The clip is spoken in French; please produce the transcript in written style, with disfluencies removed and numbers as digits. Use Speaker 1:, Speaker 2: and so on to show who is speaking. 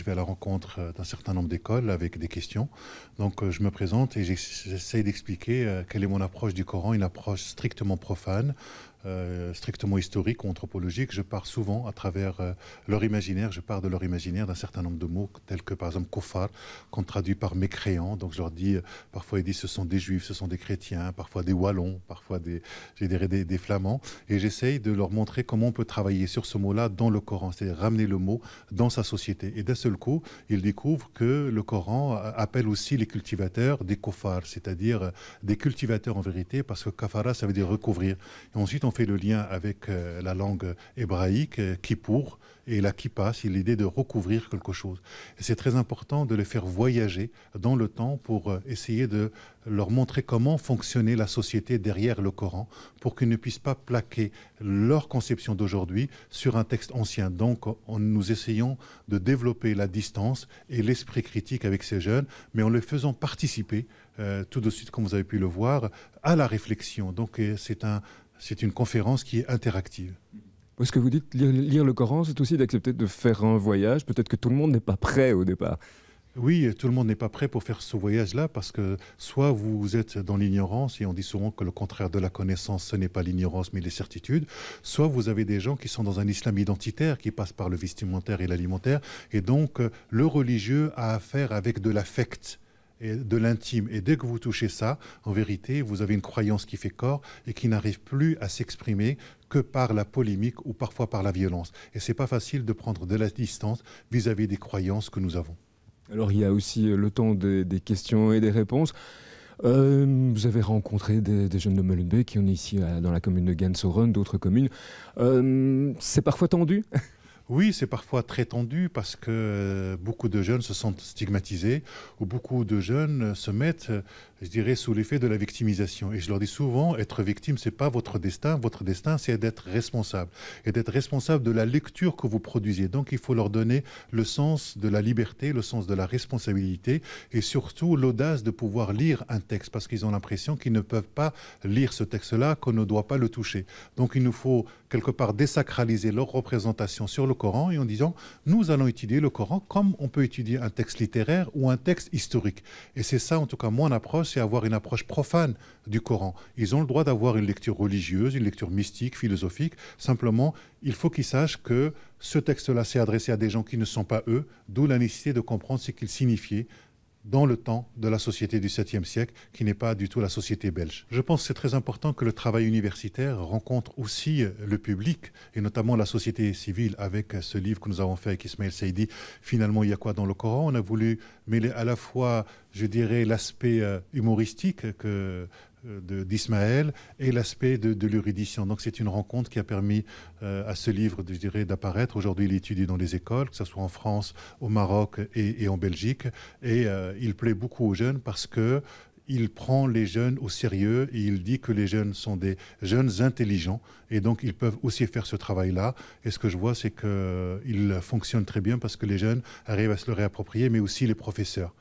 Speaker 1: vais à la rencontre d'un certain nombre d'écoles avec des questions. Donc je me présente et j'essaie d'expliquer quelle est mon approche du Coran, une approche strictement profane, strictement historique ou anthropologique. Je pars souvent à travers leur imaginaire, je pars de leur imaginaire d'un certain nombre de mots, tels que par exemple kofar, qu'on traduit par mécréants. Donc je leur dis, parfois ils disent ce sont des juifs, ce sont des chrétiens, parfois des wallons, parfois des flamands. Et j'essaye de leur montrer comment on peut travailler sur ce mot-là dans le Coran, c'est-à-dire ramener le mot dans sa société. Et d'un seul coup, ils découvrent que le Coran appelle aussi les cultivateurs des kofars, c'est-à-dire des cultivateurs en vérité, parce que kafara, ça veut dire recouvrir. Et ensuite, on fait le lien avec la langue hébraïque, kippour, et la kippa, c'est l'idée de recouvrir quelque chose. Et c'est très important de les faire voyager dans le temps pour essayer de leur montrer comment fonctionnait la société derrière le Coran, pour qu'ils ne puissent pas plaquer leur conception d'aujourd'hui sur un texte ancien. Donc, nous essayons de développer la distance et l'esprit critique avec ces jeunes, mais en les faisant participer, tout de suite, comme vous avez pu le voir, à la réflexion. Donc, c'est une conférence qui est interactive.
Speaker 2: Ce que vous dites, lire le Coran, c'est aussi d'accepter de faire un voyage. Peut-être que tout le monde n'est pas prêt au départ.
Speaker 1: Oui, tout le monde n'est pas prêt pour faire ce voyage-là parce que soit vous êtes dans l'ignorance, et on dit souvent que le contraire de la connaissance, ce n'est pas l'ignorance mais les certitudes, soit vous avez des gens qui sont dans un islam identitaire qui passe par le vestimentaire et l'alimentaire, et donc le religieux a affaire avec de l'affect et de l'intime. Et dès que vous touchez ça, en vérité, vous avez une croyance qui fait corps et qui n'arrive plus à s'exprimer que par la polémique ou parfois par la violence. Et c'est pas facile de prendre de la distance vis-à-vis des croyances que nous avons.
Speaker 2: Alors il y a aussi le temps des questions et des réponses. Vous avez rencontré des jeunes de Molenbeek qui sont ici dans la commune de Gansoren, d'autres communes. C'est parfois tendu.
Speaker 1: Oui, c'est parfois très tendu parce que beaucoup de jeunes se sentent stigmatisés ou beaucoup de jeunes se mettent, je dirais, sous l'effet de la victimisation. Et je leur dis souvent, être victime, c'est pas votre destin. Votre destin, c'est d'être responsable et d'être responsable de la lecture que vous produisez. Donc, il faut leur donner le sens de la liberté, le sens de la responsabilité et surtout l'audace de pouvoir lire un texte parce qu'ils ont l'impression qu'ils ne peuvent pas lire ce texte-là, qu'on ne doit pas le toucher. Donc, il nous faut quelque part désacraliser leur représentation sur le Coran et en disant nous allons étudier le Coran comme on peut étudier un texte littéraire ou un texte historique. Et c'est ça, en tout cas, mon approche, c'est avoir une approche profane du Coran. Ils ont le droit d'avoir une lecture religieuse, une lecture mystique, philosophique. Simplement, il faut qu'ils sachent que ce texte-là s'est adressé à des gens qui ne sont pas eux, d'où la nécessité de comprendre ce qu'il signifiait dans le temps de la société du 7e siècle, qui n'est pas du tout la société belge. Je pense que c'est très important que le travail universitaire rencontre aussi le public, et notamment la société civile, avec ce livre que nous avons fait avec Ismaël Saïdi. Finalement, il y a quoi dans le Coran? On a voulu mêler à la fois, je dirais, l'aspect humoristique d'Ismaël et l'aspect de l'érudition. Donc c'est une rencontre qui a permis à ce livre, je dirais, d'apparaître. Aujourd'hui, il est étudié dans les écoles, que ce soit en France, au Maroc et en Belgique. Et il plaît beaucoup aux jeunes parce que il prend les jeunes au sérieux et il dit que les jeunes sont des jeunes intelligents et donc ils peuvent aussi faire ce travail-là. Et ce que je vois, c'est qu'il fonctionne très bien parce que les jeunes arrivent à se le réapproprier, mais aussi les professeurs.